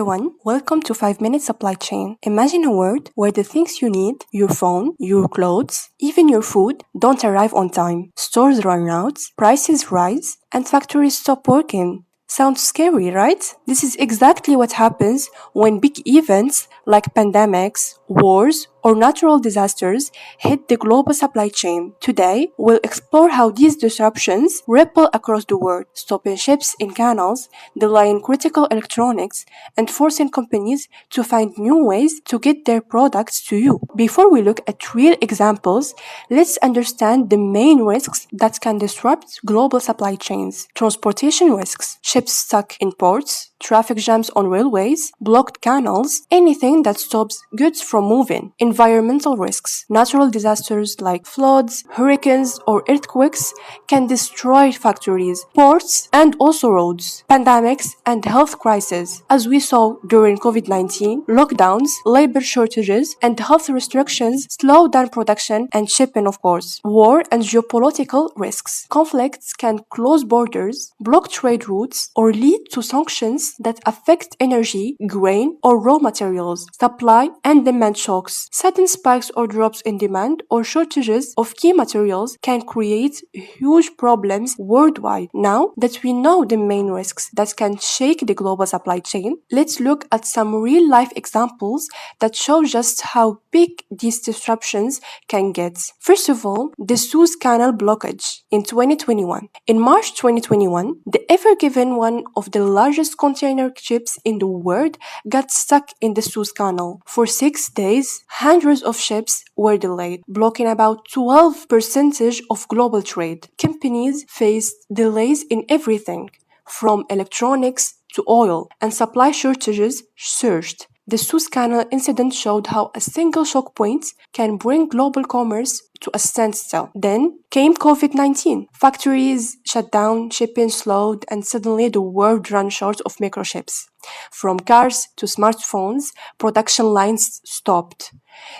everyone, welcome to 5 Minute Supply Chain. Imagine a world where the things you need, your phone, your clothes, even your food, don't arrive on time. Stores run out, prices rise, and factories stop working. Sounds scary, right? This is exactly what happens when big events like pandemics, wars, or natural disasters hit the global supply chain. Today, we'll explore how these disruptions ripple across the world, stopping ships in canals, delaying critical electronics, and forcing companies to find new ways to get their products to you. Before we look at real examples, let's understand the main risks that can disrupt global supply chains. Transportation risks, ships stuck in ports, traffic jams on railways, blocked canals, anything that stops goods from moving. Environmental risks. Natural disasters like floods, hurricanes, or earthquakes can destroy factories, ports, and also roads. Pandemics and health crises. As we saw during COVID-19, lockdowns, labor shortages, and health restrictions slow down production and shipping, of course. War and geopolitical risks. Conflicts can close borders, block trade routes, or lead to sanctions that affect energy, grain, or raw materials, supply and demand shocks. Sudden spikes or drops in demand or shortages of key materials can create huge problems worldwide. Now that we know the main risks that can shake the global supply chain, let's look at some real-life examples that show just how big these disruptions can get. First of all, the Suez Canal blockage in 2021. In March 2021, the Ever Given, one of the largest container ships in the world, got stuck in the Suez Canal. For 6 days, hundreds of ships were delayed, blocking about 12% of global trade. Companies faced delays in everything, from electronics to oil, and supply shortages surged. The Suez Canal incident showed how a single shock point can bring global commerce to a standstill. Then came COVID-19. Factories shut down, shipping slowed, and suddenly the world ran short of microchips. From cars to smartphones, production lines stopped.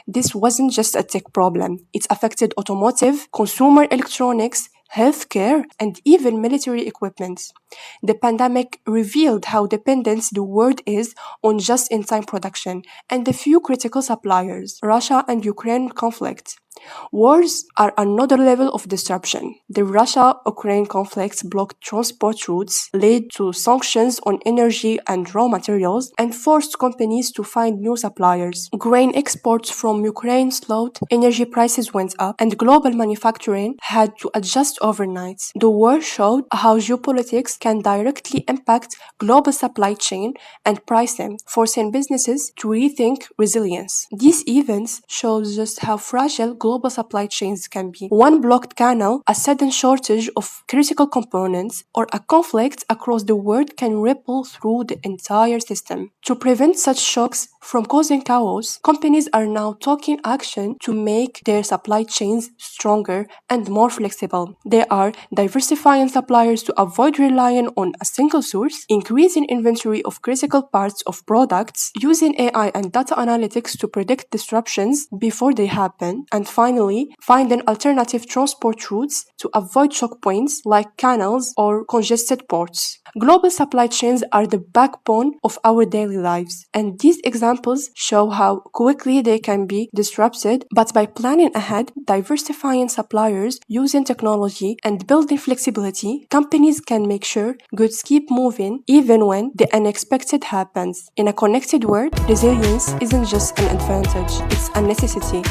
This wasn't just a tech problem. It affected automotive, consumer electronics, healthcare, and even military equipment. The pandemic revealed how dependent the world is on just-in-time production and a few critical suppliers. Russia and Ukraine conflict. Wars are another level of disruption. The Russia-Ukraine conflict blocked transport routes, led to sanctions on energy and raw materials, and forced companies to find new suppliers. Grain exports from Ukraine slowed, energy prices went up, and global manufacturing had to adjust overnight. The war showed how geopolitics can directly impact global supply chain and pricing, forcing businesses to rethink resilience. These events show just how fragile global supply chains can be. One blocked canal, a sudden shortage of critical components, or a conflict across the world can ripple through the entire system. To prevent such shocks from causing chaos, companies are now taking action to make their supply chains stronger and more flexible. They are diversifying suppliers to avoid relying on a single source, increasing inventory of critical parts of products, using AI and data analytics to predict disruptions before they happen, and finally, finding alternative transport routes to avoid choke points like canals or congested ports. Global supply chains are the backbone of our daily lives, and these examples show how quickly they can be disrupted, but by planning ahead, diversifying suppliers, using technology, and building flexibility, companies can make sure goods keep moving even when the unexpected happens. In a connected world, resilience isn't just an advantage, it's a necessity.